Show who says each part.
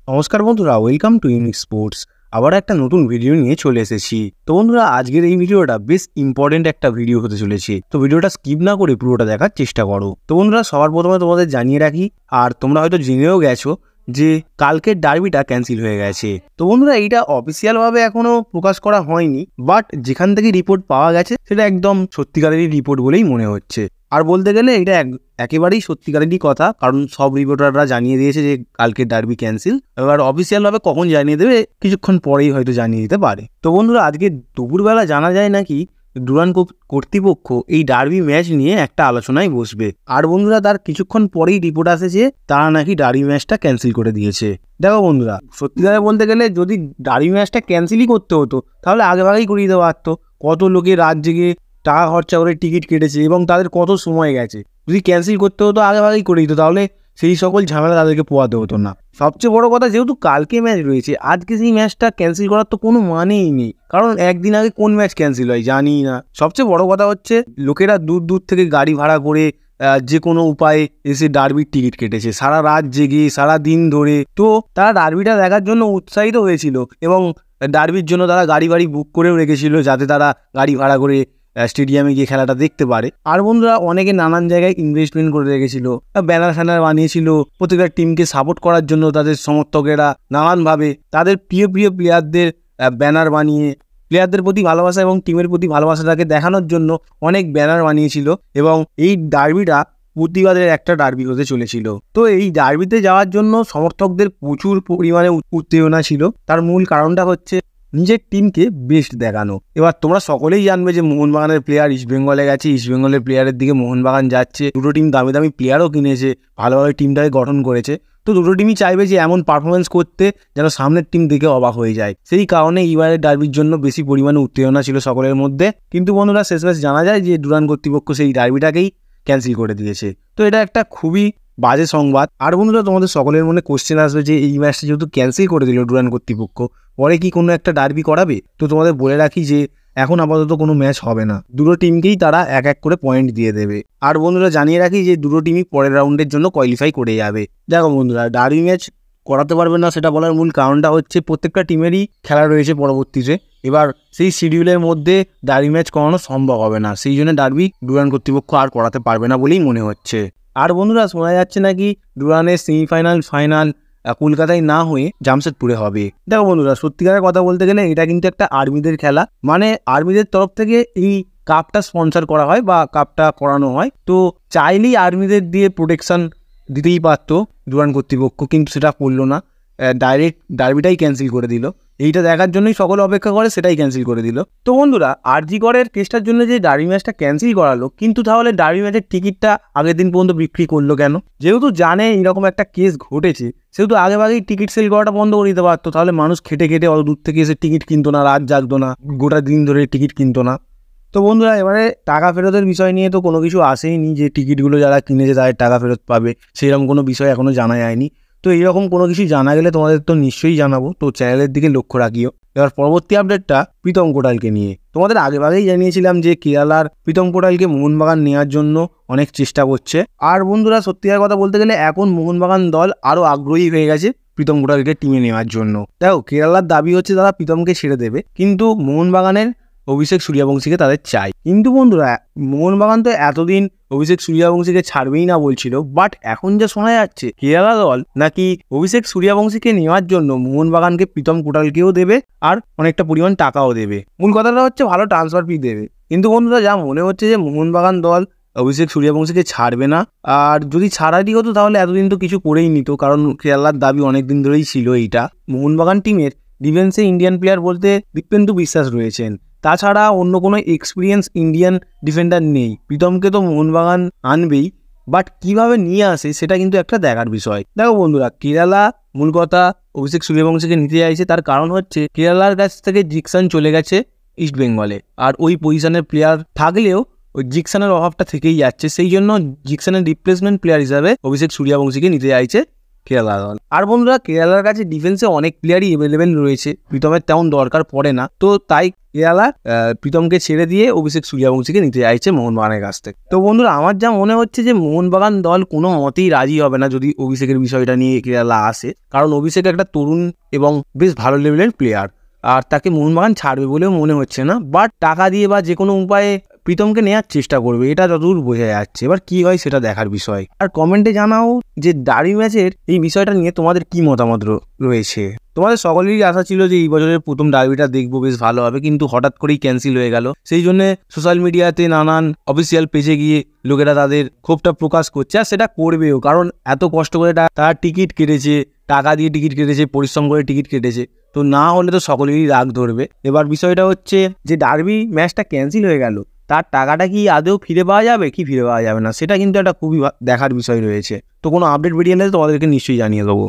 Speaker 1: নমস্কার বন্ধুরা, welcome to unique sports. আবার একটা নতুন ভিডিও নিয়ে চলে এসেছি। তো বন্ধুরা, আজকের এই ভিডিওটা বেশ ইম্পর্টেন্ট একটা ভিডিও হতে চলেছে। তো ভিডিওটা স্কিপ না করে পুরোটা দেখার চেষ্টা করো। তো বন্ধুরা, সবার প্রথমে তোমাদের জানিয়ে রাখি, আর তোমরা হয়তো জেনেও গেছো যে কালকের ডার্বিটা ক্যান্সেল হয়ে গেছে। তো বন্ধুরা, এইটা অফিসিয়াল ভাবে এখনো প্রকাশ করা হয়নি, বাট যেখান থেকে রিপোর্ট পাওয়া গেছে সেটা একদম সত্যিকারেরই রিপোর্ট বলেই মনে হচ্ছে। আর বলতে গেলে এটা একেবারেই সত্যিকারেরই কথা, কারণ সব রিপোর্টাররা জানিয়ে দিয়েছে যে কালকে ডার্বি ক্যান্সেল। এবার অফিসিয়াল ভাবে কখন জানিয়ে দেবে, কিছুক্ষণ পরেই হয়তো জানিয়ে দিতে পারে। তো বন্ধুরা, আজকে দুপুরবেলা জানা যায় নাকি ডুরান্ড কর্তৃপক্ষ এই ডার্বি ম্যাচ নিয়ে একটা আলোচনায় বসবে। আর বন্ধুরা, তার কিছুক্ষণ পরেই রিপোর্ট আসে যে তারা নাকি ডার্বি ম্যাচটা ক্যান্সেল করে দিয়েছে। দেখো বন্ধুরা, সত্যিকারে বলতে গেলে যদি ডার্বি ম্যাচটা ক্যান্সেলই করতে হতো তাহলে আগেভাগেই করিয়ে দিতে পারতো। কত লোকে রাত জেগে টাকা খরচা করে টিকিট কেটেছে এবং তাদের কত সময় গেছে। যদি ক্যান্সেল করতে হতো আগেভাগেই করে দিত, তাহলে সেই সকল ঝামেলা তাদেরকে পোয়াতে হতো না। সবচেয়ে বড় কথা, যেহেতু কালকে ম্যাচ রয়েছে, আজকে সেই ম্যাচটা ক্যান্সেল করার তো কোনো মানেই নেই, কারণ একদিন আগে কোন ম্যাচ ক্যান্সেল হয় জানি না। সবচেয়ে বড় কথা হচ্ছে, লোকেরা দূর দূর থেকে গাড়ি ভাড়া করে যে কোনো উপায়ে এসে ডার্বির টিকিট কেটেছে, সারা রাত জেগে সারা দিন ধরে। তো তারা ডার্বিটা দেখার জন্য উৎসাহিত হয়েছিল এবং ডার্বির জন্য তারা গাড়ি বাড়ি বুক করেও রেখেছিল, যাতে তারা গাড়ি ভাড়া করে স্টেডিয়ামে গিয়ে খেলাটা দেখতে পারে। আর বন্ধুরা, অনেকে নানান জায়গায় ইনভেস্টমেন্ট করে রেখেছিল, ব্যানার ফ্যানার বানিয়েছিল প্রত্যেকটা টিমকে সাপোর্ট করার জন্য। তাদের সমর্থকেরা নানানভাবে তাদের প্রিয় প্রিয় প্লেয়ারদের ব্যানার বানিয়ে প্লেয়ারদের প্রতি ভালোবাসা এবং টিমের প্রতি ভালোবাসাটাকে দেখানোর জন্য অনেক ব্যানার বানিয়েছিল। এবং এই ডার্বিটা প্রতিবাদের একটা ডার্বি হতে চলেছিল। তো এই ডার্বিতে যাওয়ার জন্য সমর্থকদের প্রচুর পরিমাণে উত্তেজনা ছিল। তার মূল কারণটা হচ্ছে নিজের টিমকে বেস্ট দেখানো। এবার তোমরা সকলেই জানবে যে মোহনবাগানের প্লেয়ার ইস্টবেঙ্গলে গেছে, ইস্টবেঙ্গলের প্লেয়ারের দিকে মোহনবাগান যাচ্ছে। দুটো টিম দামি দামি প্লেয়ারও কিনেছে, ভালোভাবে টিমটাকে গঠন করেছে। তো দুটো টিমই চাইবে যে এমন পারফরমেন্স করতে যেন সামনের টিম দেখে অবাক হয়ে যায়। সেই কারণে এইবারের ডার্বির জন্য বেশি পরিমাণে উত্তেজনা ছিল সকলের মধ্যে। কিন্তু বন্ধুরা, শেষমেশ জানা যায় যে ডুরান্ড কর্তৃপক্ষ সেই ডার্বিটাকেই ক্যান্সেল করে দিয়েছে। তো এটা একটা খুবই বাজে সংবাদ। আর বন্ধুরা, তোমাদের সকলের মনে কোশ্চেন আসবে যে এই ম্যাচটা যেহেতু ক্যান্সেল করে দিল ডুরান্ড কর্তৃপক্ষ, পরে কি কোনো একটা ডার্বি করাবে? তো তোমাদের বলে রাখি যে এখন আপাতত কোনো ম্যাচ হবে না। দুটো টিমকেই তারা এক এক করে পয়েন্ট দিয়ে দেবে। আর বন্ধুরা, জানিয়ে রাখি যে দুটো টিমই পরের রাউন্ডের জন্য কোয়ালিফাই করে যাবে। দেখো বন্ধুরা, ডার্বি ম্যাচ করাতে পারবে না সেটা বলার মূল কারণটা হচ্ছে প্রত্যেকটা টিমেরই খেলা রয়েছে পরবর্তীতে। এবার সেই শিডিউলের মধ্যে ডার্বি ম্যাচ করানো সম্ভব হবে না, সেই জন্য ডার্বি ডুরান্ড কর্তৃপক্ষ আর করাতে পারবে না বলেই মনে হচ্ছে। আর বন্ধুরা, শোনা যাচ্ছে নাকি ডুরান্ডের সেমিফাইনাল ফাইনাল কলকাতায় না হয়ে জামশেদপুরে হবে। দেখো বন্ধুরা, সত্যিকারের কথা বলতে গেলে এটা কিন্তু একটা আর্মিদের খেলা, মানে আর্মিদের তরফ থেকে এই কাপটা স্পন্সর করা হয় বা কাপটা করানো হয়। তো চাইলেই আর্মিদের দিয়ে প্রোটেকশন দিতেই পারতো ডুরান্ড কর্তৃপক্ষ, কিন্তু সেটা করলো না। ডাইরেক্ট ডার্বিটাই ক্যান্সেল করে দিল। এইটা দেখার জন্যই সকলে অপেক্ষা করে, সেটাই ক্যান্সেল করে দিল। তো বন্ধুরা, আরজি করের কেসটার জন্য যে ডার্বি ম্যাচটা ক্যান্সেল করালো, কিন্তু তাহলে ডার্বি ম্যাচের টিকিটটা আগের দিন পর্যন্ত বিক্রি করলো কেন? যেহেতু জানে এরকম একটা কেস ঘটেছে, সেহেতু আগেভাগেই টিকিট সেল করাটা বন্ধ করে দিতে পারতো। তাহলে মানুষ খেটে খেটে অত দূর থেকে এসে টিকিট কিনতো না, রাত জাগতো না, গোটা দিন ধরে টিকিট কিনতো না। তো বন্ধুরা, এবারে টাকা ফেরতের বিষয় নিয়ে তো কোনো কিছু আসেইনি যে টিকিটগুলো যারা কিনেছে তাদের টাকা ফেরত পাবে, সেরকম কোনো বিষয় এখনও জানা যায়নি। তো এইরকম কোনো কিছু জানা গেলে তোমাদের তো নিশ্চয়ই জানাবো, তো চ্যানেলের দিকে লক্ষ্য রাখিও। এবার পরবর্তী আপডেটটা প্রীতম কোটালকে নিয়ে। তোমাদের আগেভাগেই জানিয়েছিলাম যে কেরালার প্রীতম কোটালকে মোহনবাগান নেওয়ার জন্য অনেক চেষ্টা করছে। আর বন্ধুরা, সত্যিকার কথা বলতে গেলে এখন মোহনবাগান দল আরও আগ্রহী হয়ে গেছে প্রীতম কোটালকে টিমে নেওয়ার জন্য। দেখো, কেরালার দাবি হচ্ছে তারা প্রীতমকে ছেড়ে দেবে, কিন্তু মোহনবাগানের অভিষেক সূর্যবংশীকে তাদের চাই। কিন্তু বন্ধুরা, মোহনবাগান তো এতদিন অভিষেক সূর্যবংশীকে ছাড়বেই না বলছিল, বাট এখন যা শোনা যাচ্ছে কেরালা দল নাকি অভিষেক সূর্যবংশীকে নেওয়ার জন্য মোহনবাগানকে প্রীতম কোটালকেও দেবে আর অনেকটা পরিমাণ টাকাও দেবে। মূল কথাটা হচ্ছে ভালো ট্রান্সফার ফি দেবে। কিন্তু বন্ধুরা, যা মনে হচ্ছে যে মোহনবাগান দল অভিষেক সূর্যবংশীকে ছাড়বে না। আর যদি ছাড়ারই হতো তাহলে এতদিন তো কিছু করেই নিত, কারণ কেরালার দাবি অনেকদিন ধরেই ছিল এইটা। মোহনবাগান টিমের ডিফেন্সে ইন্ডিয়ান প্লেয়ার বলতে দীপেন্দু বিশ্বাস রয়েছেন, তাছাড়া অন্য কোনো এক্সপিরিয়েন্স ইন্ডিয়ান ডিফেন্ডার নেই। প্রীতমকে তো মোহনবাগান আনবেই, বাট কিভাবে নিয়ে আসে সেটা কিন্তু একটা দেখার বিষয়। দেখো বন্ধুরা, কেরালা মূল কথা অভিষেক সূর্যবংশীকে নিতে চাইছে, তার কারণ হচ্ছে কেরালার কাছ থেকে জিকসান চলে গেছে ইস্ট বেঙ্গলে। আর ওই পজিশনের প্লেয়ার থাকলেও ওই জিকসানের অভাবটা থেকেই যাচ্ছে, সেই জন্য জিকসানের রিপ্লেসমেন্ট প্লেয়ার হিসাবে অভিষেক সূর্যবংশীকে নিতে চাইছে কেরালা দল। আর বন্ধুরা কেরালার কাছে ডিফেন্সে অনেক প্লেয়ারই অ্যাভেলেবেল রয়েছে, প্রীতমের তেমন দরকার পড়ে না, তো তাই কেরালা প্রীতমকে ছেড়ে দিয়ে অভিষেক সূর্যবংশীকে নিতে চাইছে মোহনবাগানের কাছ থেকে। তো বন্ধুরা আমার যা মনে হচ্ছে যে মোহনবাগান দল কোনো মতেই রাজি হবে না যদি অভিষেকের বিষয়টা নিয়ে কেরালা আসে, কারণ অভিষেক একটা তরুণ এবং বেশ ভালো লেভেলের প্লেয়ার, আর তাকে মোহনবাগান ছাড়বে বলেও মনে হচ্ছে না। বাট টাকা দিয়ে বা যে কোনো উপায়ে প্রীতমকে নেওয়ার চেষ্টা করবে, এটা যতদূর বোঝা যাচ্ছে। এবার কি হয় সেটা দেখার বিষয়। আর কমেন্টে জানাও যে ডার্বি ম্যাচের এই বিষয়টা নিয়ে তোমাদের কি মতামত রয়েছে। তোমাদের সকলেরই আশা ছিল যে এই বছরের প্রথম ডার্বিটা দেখবো, বেশ ভালো হবে, কিন্তু হঠাৎ করেই ক্যান্সেল হয়ে গেল। সেই জন্য সোশ্যাল মিডিয়াতে নানান অফিসিয়াল পেজে গিয়ে লোকেরা তাদের ক্ষোভটা প্রকাশ করছে, আর সেটা করবেও, কারণ এত কষ্ট করে তারা টিকিট কেটেছে, টাকা দিয়ে টিকিট কেটেছে, পরিশ্রম করে টিকিট কেটেছে, তো না হলে তো সকলেরই রাগ ধরবে। এবার বিষয়টা হচ্ছে যে ডার্বি ম্যাচটা ক্যান্সেল হয়ে গেল, তার টাকাটা কি আদৌ ফিরে পাওয়া যাবে কি ফিরে পাওয়া যাবে না, সেটা কিন্তু একটা খুবই দেখার বিষয় রয়েছে। তো কোনো আপডেট বেরিয়ে এলে তোমাদেরকে নিশ্চয়ই জানিয়ে দেবো।